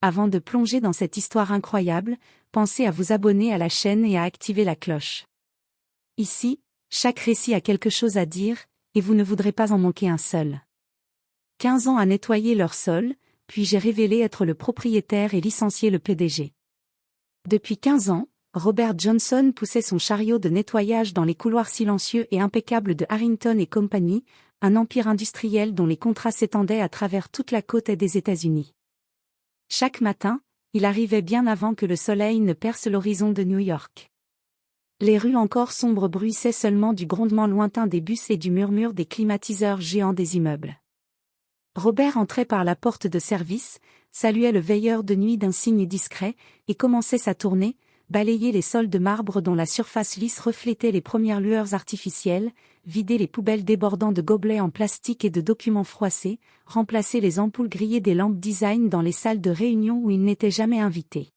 Avant de plonger dans cette histoire incroyable, pensez à vous abonner à la chaîne et à activer la cloche. Ici, chaque récit a quelque chose à dire, et vous ne voudrez pas en manquer un seul. 15 ans à nettoyer leur sol, puis j'ai révélé être le propriétaire et licencié le PDG. Depuis 15 ans, Robert Johnson poussait son chariot de nettoyage dans les couloirs silencieux et impeccables de Harrington & Company, un empire industriel dont les contrats s'étendaient à travers toute la côte est des États-Unis. Chaque matin, il arrivait bien avant que le soleil ne perce l'horizon de New York. Les rues encore sombres bruissaient seulement du grondement lointain des bus et du murmure des climatiseurs géants des immeubles. Robert entrait par la porte de service, saluait le veilleur de nuit d'un signe discret, et commençait sa tournée, balayer les sols de marbre dont la surface lisse reflétait les premières lueurs artificielles, vider les poubelles débordant de gobelets en plastique et de documents froissés, remplacer les ampoules grillées des lampes design dans les salles de réunion où il n'était jamais invité.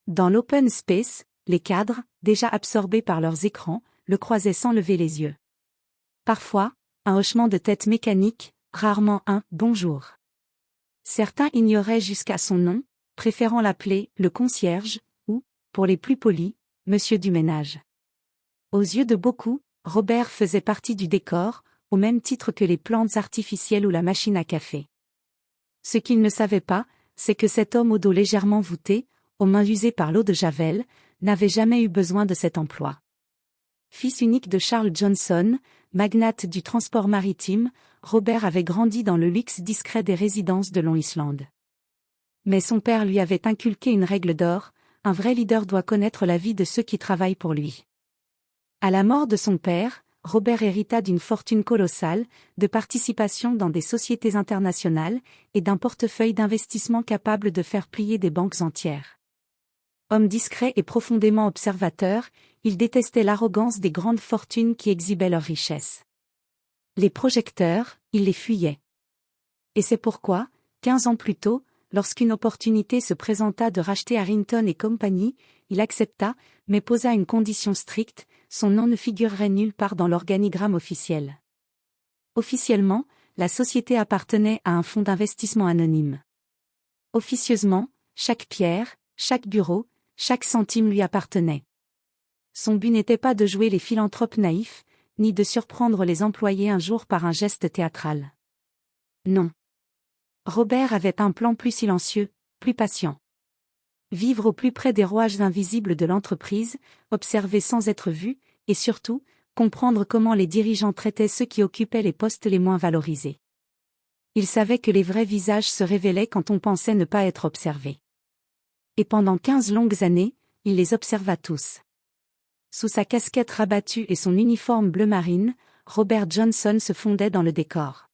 Dans l'open space, les cadres, déjà absorbés par leurs écrans, le croisaient sans lever les yeux. Parfois, un hochement de tête mécanique, rarement un « bonjour ». Certains ignoraient jusqu'à son nom, préférant l'appeler « le concierge » ou, pour les plus polis, « monsieur du ménage ». Aux yeux de beaucoup, Robert faisait partie du décor, au même titre que les plantes artificielles ou la machine à café. Ce qu'ils ne savaient pas, c'est que cet homme au dos légèrement voûté, aux mains usées par l'eau de Javel, n'avait jamais eu besoin de cet emploi. Fils unique de Charles Johnson, magnate du transport maritime, Robert avait grandi dans le luxe discret des résidences de Long Island. Mais son père lui avait inculqué une règle d'or, un vrai leader doit connaître la vie de ceux qui travaillent pour lui. À la mort de son père, Robert hérita d'une fortune colossale, de participations dans des sociétés internationales, et d'un portefeuille d'investissement capable de faire plier des banques entières. Homme discret et profondément observateur, il détestait l'arrogance des grandes fortunes qui exhibaient leur richesse. Les projecteurs, il les fuyait. Et c'est pourquoi, 15 ans plus tôt, lorsqu'une opportunité se présenta de racheter Harrington & Company, il accepta, mais posa une condition stricte, son nom ne figurerait nulle part dans l'organigramme officiel. Officiellement, la société appartenait à un fonds d'investissement anonyme. Officieusement, chaque pierre, chaque bureau, chaque centime lui appartenait. Son but n'était pas de jouer les philanthropes naïfs, ni de surprendre les employés un jour par un geste théâtral. Non. Robert avait un plan plus silencieux, plus patient. Vivre au plus près des rouages invisibles de l'entreprise, observer sans être vu, et surtout, comprendre comment les dirigeants traitaient ceux qui occupaient les postes les moins valorisés. Il savait que les vrais visages se révélaient quand on pensait ne pas être observé. Et pendant 15 longues années, il les observa tous. Sous sa casquette rabattue et son uniforme bleu marine, Robert Johnson se fondait dans le décor.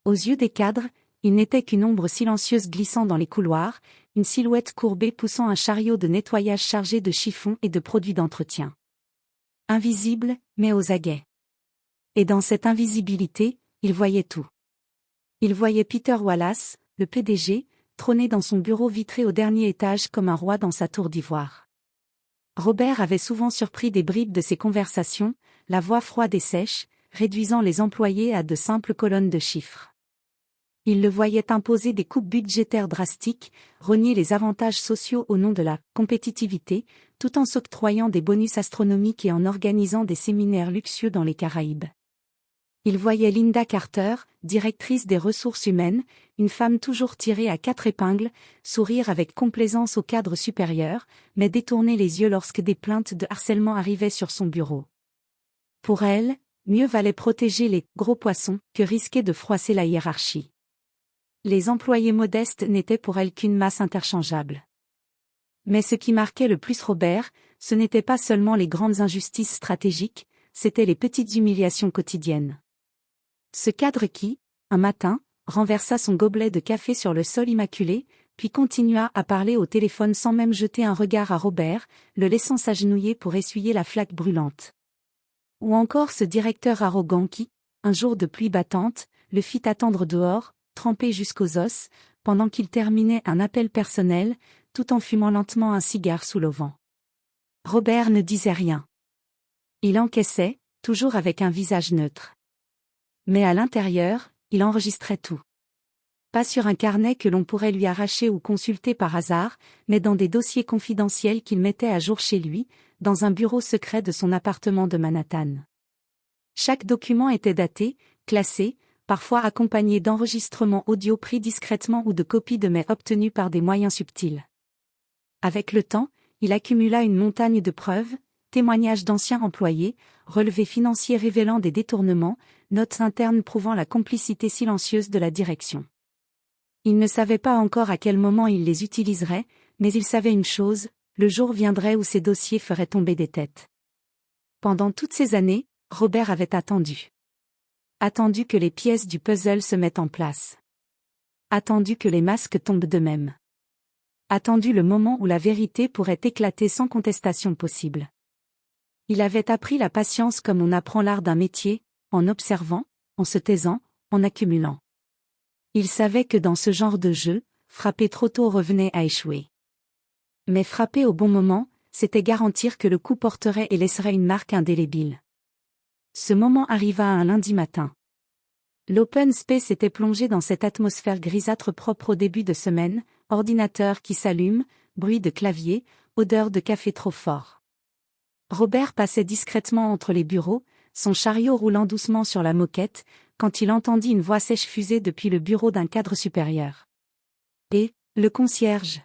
Aux yeux des cadres, il n'était qu'une ombre silencieuse glissant dans les couloirs, une silhouette courbée poussant un chariot de nettoyage chargé de chiffons et de produits d'entretien. Invisible, mais aux aguets. Et dans cette invisibilité, il voyait tout. Il voyait Peter Wallace, le PDG, trôner dans son bureau vitré au dernier étage comme un roi dans sa tour d'ivoire. Robert avait souvent surpris des bribes de ses conversations, la voix froide et sèche, réduisant les employés à de simples colonnes de chiffres. Il le voyait imposer des coupes budgétaires drastiques, renier les avantages sociaux au nom de la compétitivité, tout en s'octroyant des bonus astronomiques et en organisant des séminaires luxueux dans les Caraïbes. Il voyait Linda Carter, directrice des ressources humaines, une femme toujours tirée à 4 épingles, sourire avec complaisance au cadre supérieur, mais détourner les yeux lorsque des plaintes de harcèlement arrivaient sur son bureau. Pour elle, mieux valait protéger les « gros poissons » que risquer de froisser la hiérarchie. Les employés modestes n'étaient pour elle qu'une masse interchangeable. Mais ce qui marquait le plus Robert, ce n'était pas seulement les grandes injustices stratégiques, c'étaient les petites humiliations quotidiennes. Ce cadre qui, un matin, renversa son gobelet de café sur le sol immaculé, puis continua à parler au téléphone sans même jeter un regard à Robert, le laissant s'agenouiller pour essuyer la flaque brûlante. Ou encore ce directeur arrogant qui, un jour de pluie battante, le fit attendre dehors, trempé jusqu'aux os, pendant qu'il terminait un appel personnel, tout en fumant lentement un cigare sous l'auvent. Robert ne disait rien. Il encaissait, toujours avec un visage neutre. Mais à l'intérieur, il enregistrait tout. Pas sur un carnet que l'on pourrait lui arracher ou consulter par hasard, mais dans des dossiers confidentiels qu'il mettait à jour chez lui, dans un bureau secret de son appartement de Manhattan. Chaque document était daté, classé, parfois accompagné d'enregistrements audio pris discrètement ou de copies de mails obtenues par des moyens subtils. Avec le temps, il accumula une montagne de preuves, témoignages d'anciens employés, relevés financiers révélant des détournements, notes internes prouvant la complicité silencieuse de la direction. Il ne savait pas encore à quel moment il les utiliserait, mais il savait une chose, le jour viendrait où ces dossiers feraient tomber des têtes. Pendant toutes ces années, Robert avait attendu. Attendu que les pièces du puzzle se mettent en place. Attendu que les masques tombent d'eux-mêmes. Attendu le moment où la vérité pourrait éclater sans contestation possible. Il avait appris la patience comme on apprend l'art d'un métier, en observant, en se taisant, en accumulant. Il savait que dans ce genre de jeu, frapper trop tôt revenait à échouer. Mais frapper au bon moment, c'était garantir que le coup porterait et laisserait une marque indélébile. Ce moment arriva un lundi matin. L'open space était plongé dans cette atmosphère grisâtre propre au début de semaine, ordinateur qui s'allume, bruit de clavier, odeur de café trop fort. Robert passait discrètement entre les bureaux, son chariot roulant doucement sur la moquette, quand il entendit une voix sèche fuser depuis le bureau d'un cadre supérieur. « Et, le concierge ?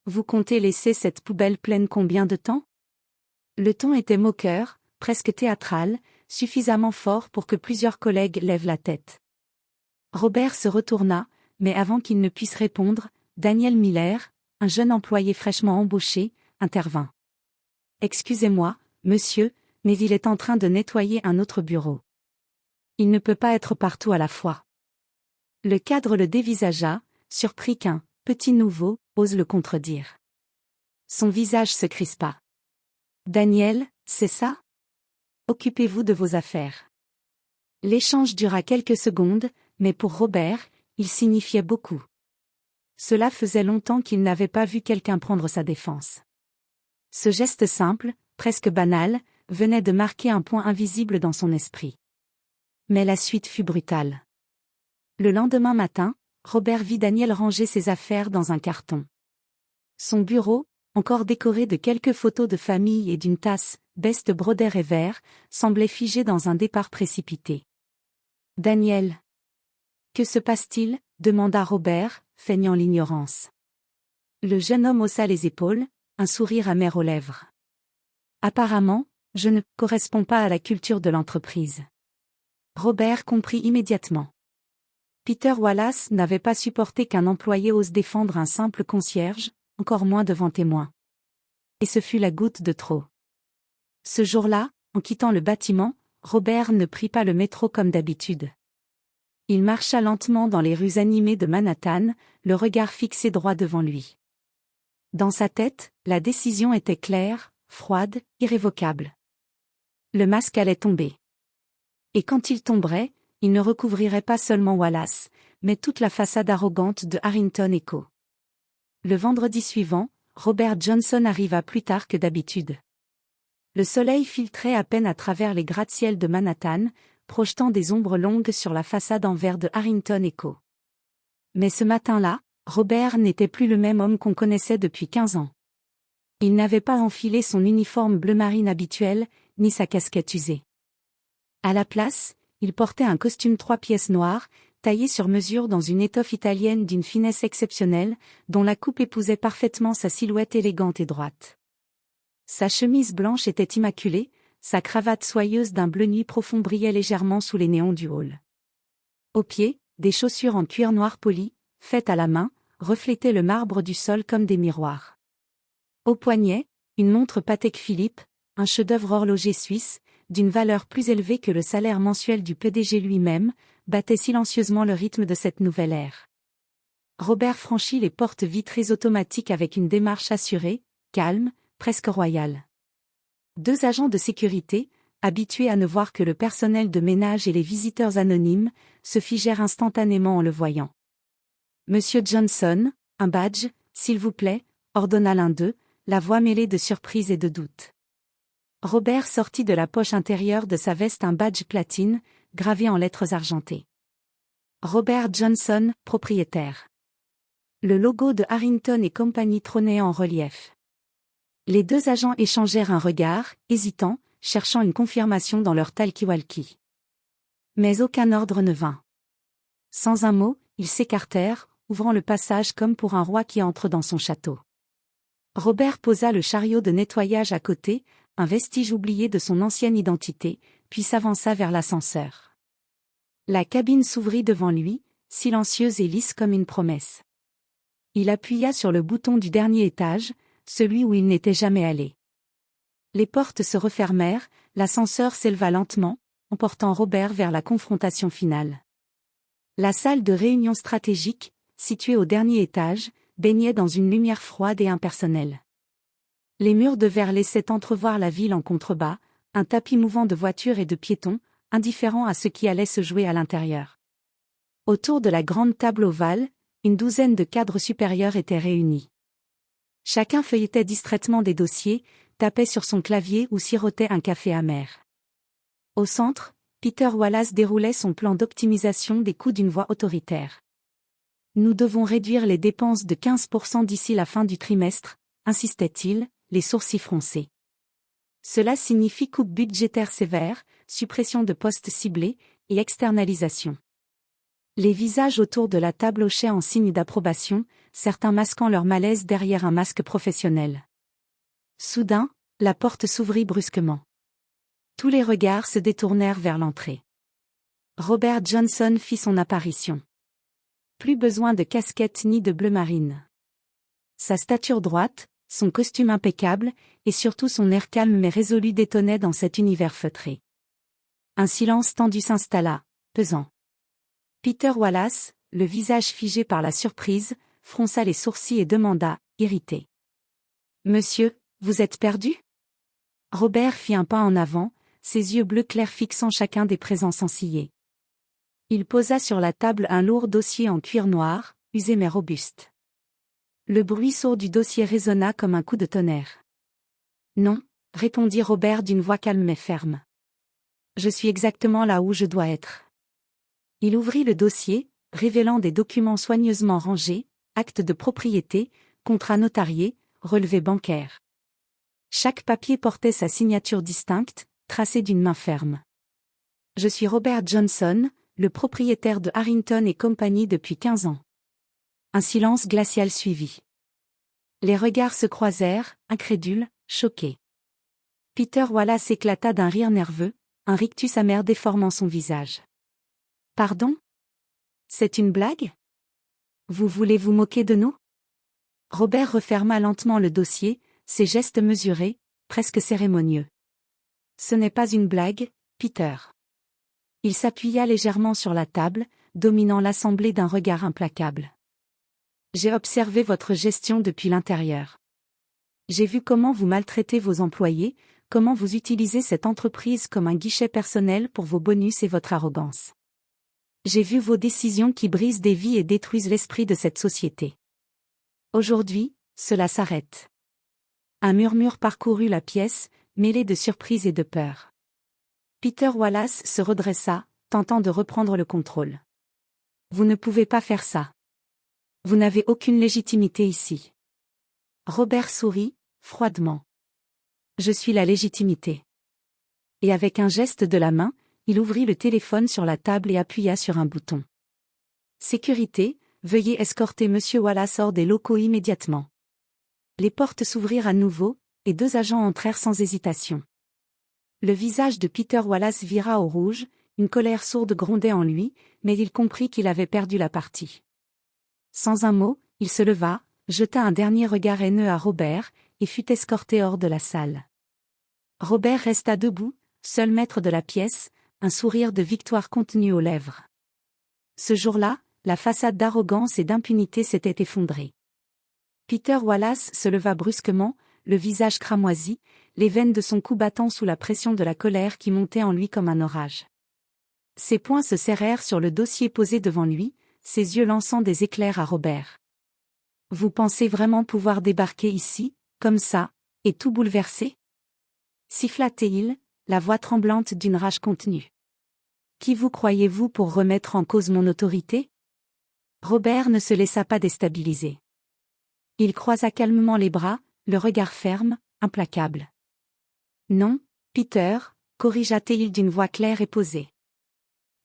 Vous comptez laisser cette poubelle pleine combien de temps ?» Le ton était moqueur, presque théâtral, suffisamment fort pour que plusieurs collègues lèvent la tête. Robert se retourna, mais avant qu'il ne puisse répondre, Daniel Miller, un jeune employé fraîchement embauché, intervint. « Excusez-moi, monsieur, mais il est en train de nettoyer un autre bureau. Il ne peut pas être partout à la fois. » Le cadre le dévisagea, surpris qu'un « petit nouveau » ose le contredire. Son visage se crispa. « Daniel, c'est ça ? Occupez-vous de vos affaires. » L'échange dura quelques secondes, mais pour Robert, il signifiait beaucoup. Cela faisait longtemps qu'il n'avait pas vu quelqu'un prendre sa défense. Ce geste simple, presque banal, venait de marquer un point invisible dans son esprit. Mais la suite fut brutale. Le lendemain matin, Robert vit Daniel ranger ses affaires dans un carton. Son bureau, encore décoré de quelques photos de famille et d'une tasse, beste broder et vert, semblait figé dans un départ précipité. « Daniel. Que se passe-t-il » demanda Robert, feignant l'ignorance. Le jeune homme haussa les épaules, un sourire amer aux lèvres. « Apparemment, je ne corresponds pas à la culture de l'entreprise. » Robert comprit immédiatement. Peter Wallace n'avait pas supporté qu'un employé ose défendre un simple concierge, encore moins devant témoin. Et ce fut la goutte de trop. Ce jour-là, en quittant le bâtiment, Robert ne prit pas le métro comme d'habitude. Il marcha lentement dans les rues animées de Manhattan, le regard fixé droit devant lui. Dans sa tête, la décision était claire, froide, irrévocable. Le masque allait tomber. Et quand il tomberait, il ne recouvrirait pas seulement Wallace, mais toute la façade arrogante de Harrington & Co. Le vendredi suivant, Robert Johnson arriva plus tard que d'habitude. Le soleil filtrait à peine à travers les gratte-ciels de Manhattan, projetant des ombres longues sur la façade en verre de Harrington & Co. Mais ce matin-là, Robert n'était plus le même homme qu'on connaissait depuis 15 ans. Il n'avait pas enfilé son uniforme bleu marine habituel, ni sa casquette usée. À la place, il portait un costume 3 pièces noir, taillé sur mesure dans une étoffe italienne d'une finesse exceptionnelle, dont la coupe épousait parfaitement sa silhouette élégante et droite. Sa chemise blanche était immaculée, sa cravate soyeuse d'un bleu nuit profond brillait légèrement sous les néons du hall. Aux pieds, des chaussures en cuir noir poli, faites à la main, reflétaient le marbre du sol comme des miroirs. Au poignet, une montre Patek Philippe, un chef-d'œuvre horloger suisse, d'une valeur plus élevée que le salaire mensuel du PDG lui-même, battait silencieusement le rythme de cette nouvelle ère. Robert franchit les portes vitrées automatiques avec une démarche assurée, calme, presque royale. 2 agents de sécurité, habitués à ne voir que le personnel de ménage et les visiteurs anonymes, se figèrent instantanément en le voyant. « Monsieur Johnson, un badge, s'il vous plaît » ordonna l'un d'eux, la voix mêlée de surprise et de doute. Robert sortit de la poche intérieure de sa veste un badge platine, gravé en lettres argentées. Robert Johnson, propriétaire. Le logo de Harrington et compagnie trônait en relief. Les deux agents échangèrent un regard, hésitant, cherchant une confirmation dans leur talkie-walkie. Mais aucun ordre ne vint. Sans un mot, ils s'écartèrent, ouvrant le passage comme pour un roi qui entre dans son château. Robert posa le chariot de nettoyage à côté, un vestige oublié de son ancienne identité, puis s'avança vers l'ascenseur. La cabine s'ouvrit devant lui, silencieuse et lisse comme une promesse. Il appuya sur le bouton du dernier étage, celui où il n'était jamais allé. Les portes se refermèrent, l'ascenseur s'éleva lentement, emportant Robert vers la confrontation finale. La salle de réunion stratégique, située au dernier étage, baignait dans une lumière froide et impersonnelle. Les murs de verre laissaient entrevoir la ville en contrebas, un tapis mouvant de voitures et de piétons, indifférent à ce qui allait se jouer à l'intérieur. Autour de la grande table ovale, une douzaine de cadres supérieurs étaient réunis. Chacun feuilletait distraitement des dossiers, tapait sur son clavier ou sirotait un café amer. Au centre, Peter Wallace déroulait son plan d'optimisation des coûts d'une voix autoritaire. Nous devons réduire les dépenses de 15% d'ici la fin du trimestre, insistait-il, les sourcils froncés. Cela signifie coupe budgétaire sévère, suppression de postes ciblés, et externalisation. Les visages autour de la table hochaient en signe d'approbation, certains masquant leur malaise derrière un masque professionnel. Soudain, la porte s'ouvrit brusquement. Tous les regards se détournèrent vers l'entrée. Robert Johnson fit son apparition. Plus besoin de casquette ni de bleu marine. Sa stature droite, son costume impeccable, et surtout son air calme mais résolu détonnaient dans cet univers feutré. Un silence tendu s'installa, pesant. Peter Wallace, le visage figé par la surprise, fronça les sourcils et demanda, irrité. « Monsieur, vous êtes perdu ?» Robert fit un pas en avant, ses yeux bleus clairs fixant chacun des présents sans ciller. Il posa sur la table un lourd dossier en cuir noir, usé mais robuste. Le bruit sourd du dossier résonna comme un coup de tonnerre. « Non, » répondit Robert d'une voix calme mais ferme. « Je suis exactement là où je dois être. » Il ouvrit le dossier, révélant des documents soigneusement rangés, actes de propriété, contrats notariés, relevés bancaires. Chaque papier portait sa signature distincte, tracée d'une main ferme. « Je suis Robert Johnson, le propriétaire de Harrington et compagnie depuis 15 ans. » Un silence glacial suivit. Les regards se croisèrent, incrédules, choqués. Peter Wallace éclata d'un rire nerveux, un rictus amer déformant son visage. « Pardon ? C'est une blague ? Vous voulez vous moquer de nous ?» Robert referma lentement le dossier, ses gestes mesurés, presque cérémonieux. « Ce n'est pas une blague, Peter. » Il s'appuya légèrement sur la table, dominant l'assemblée d'un regard implacable. « J'ai observé votre gestion depuis l'intérieur. J'ai vu comment vous maltraitez vos employés, comment vous utilisez cette entreprise comme un guichet personnel pour vos bonus et votre arrogance. J'ai vu vos décisions qui brisent des vies et détruisent l'esprit de cette société. Aujourd'hui, cela s'arrête. » Un murmure parcourut la pièce, mêlé de surprise et de peur. Peter Wallace se redressa, tentant de reprendre le contrôle. « Vous ne pouvez pas faire ça. Vous n'avez aucune légitimité ici. » Robert sourit, froidement. « Je suis la légitimité. » Et avec un geste de la main, il ouvrit le téléphone sur la table et appuya sur un bouton. « Sécurité, veuillez escorter Monsieur Wallace hors des locaux immédiatement. » Les portes s'ouvrirent à nouveau, et deux agents entrèrent sans hésitation. Le visage de Peter Wallace vira au rouge, une colère sourde grondait en lui, mais il comprit qu'il avait perdu la partie. Sans un mot, il se leva, jeta un dernier regard haineux à Robert, et fut escorté hors de la salle. Robert resta debout, seul maître de la pièce, un sourire de victoire contenu aux lèvres. Ce jour-là, la façade d'arrogance et d'impunité s'était effondrée. Peter Wallace se leva brusquement, le visage cramoisi, les veines de son cou battant sous la pression de la colère qui montait en lui comme un orage. Ses poings se serrèrent sur le dossier posé devant lui, ses yeux lançant des éclairs à Robert. « Vous pensez vraiment pouvoir débarquer ici, comme ça, et tout bouleverser ?» siffla-t-il, la voix tremblante d'une rage contenue. Qui vous croyez-vous pour remettre en cause mon autorité? Robert ne se laissa pas déstabiliser. Il croisa calmement les bras, le regard ferme, implacable. Non, Peter, corrigea-t-il d'une voix claire et posée.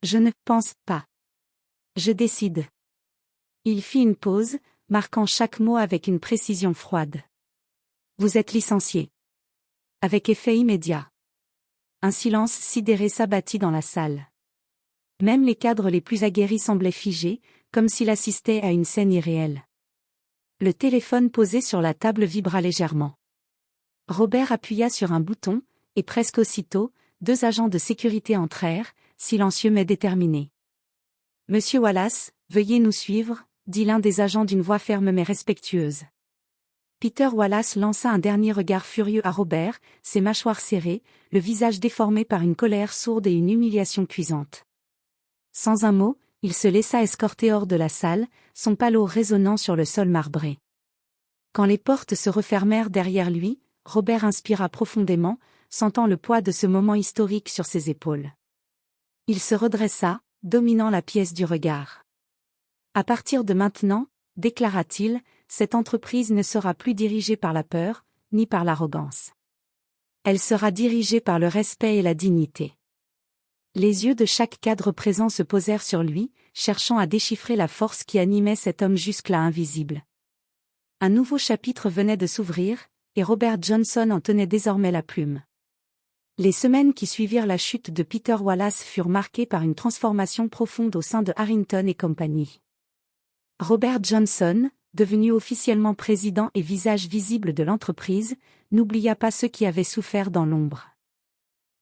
Je ne pense pas. Je décide. Il fit une pause, marquant chaque mot avec une précision froide. Vous êtes licencié. Avec effet immédiat. Un silence sidéré s'abattit dans la salle. Même les cadres les plus aguerris semblaient figés, comme s'ils assistaient à une scène irréelle. Le téléphone posé sur la table vibra légèrement. Robert appuya sur un bouton, et presque aussitôt, 2 agents de sécurité entrèrent, silencieux mais déterminés. « Monsieur Wallace, veuillez nous suivre », dit l'un des agents d'une voix ferme mais respectueuse. Peter Wallace lança un dernier regard furieux à Robert, ses mâchoires serrées, le visage déformé par une colère sourde et une humiliation cuisante. Sans un mot, il se laissa escorter hors de la salle, son paletot résonnant sur le sol marbré. Quand les portes se refermèrent derrière lui, Robert inspira profondément, sentant le poids de ce moment historique sur ses épaules. Il se redressa, dominant la pièce du regard. « À partir de maintenant, déclara-t-il, cette entreprise ne sera plus dirigée par la peur, ni par l'arrogance. Elle sera dirigée par le respect et la dignité. » Les yeux de chaque cadre présent se posèrent sur lui, cherchant à déchiffrer la force qui animait cet homme jusque-là invisible. Un nouveau chapitre venait de s'ouvrir, et Robert Johnson en tenait désormais la plume. Les semaines qui suivirent la chute de Peter Wallace furent marquées par une transformation profonde au sein de Harrington et compagnie. Robert Johnson, devenu officiellement président et visage visible de l'entreprise, n'oublia pas ceux qui avaient souffert dans l'ombre.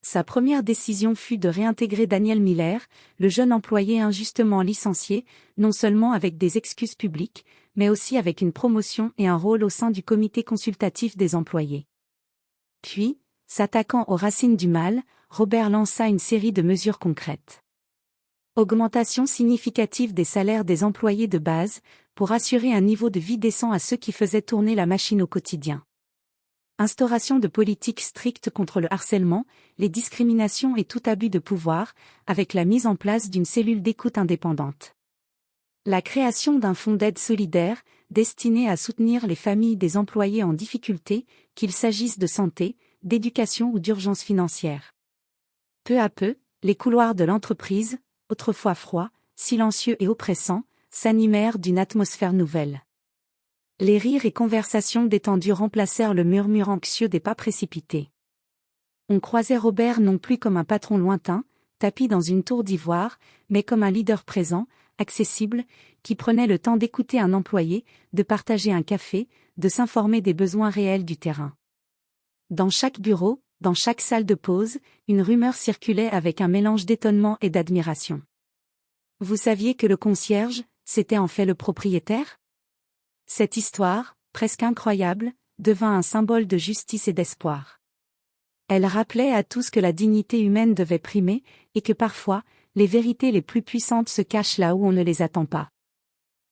Sa première décision fut de réintégrer Daniel Miller, le jeune employé injustement licencié, non seulement avec des excuses publiques, mais aussi avec une promotion et un rôle au sein du comité consultatif des employés. Puis, s'attaquant aux racines du mal, Robert lança une série de mesures concrètes. Augmentation significative des salaires des employés de base, pour assurer un niveau de vie décent à ceux qui faisaient tourner la machine au quotidien. Instauration de politiques strictes contre le harcèlement, les discriminations et tout abus de pouvoir, avec la mise en place d'une cellule d'écoute indépendante. La création d'un fonds d'aide solidaire, destiné à soutenir les familles des employés en difficulté, qu'il s'agisse de santé, d'éducation ou d'urgence financière. Peu à peu, les couloirs de l'entreprise, autrefois froids, silencieux et oppressants, s'animèrent d'une atmosphère nouvelle. Les rires et conversations détendues remplacèrent le murmure anxieux des pas précipités. On croisait Robert non plus comme un patron lointain, tapi dans une tour d'ivoire, mais comme un leader présent, accessible, qui prenait le temps d'écouter un employé, de partager un café, de s'informer des besoins réels du terrain. Dans chaque bureau, dans chaque salle de pause, une rumeur circulait avec un mélange d'étonnement et d'admiration. Vous saviez que le concierge, c'était en fait le propriétaire? Cette histoire, presque incroyable, devint un symbole de justice et d'espoir. Elle rappelait à tous que la dignité humaine devait primer, et que parfois, les vérités les plus puissantes se cachent là où on ne les attend pas.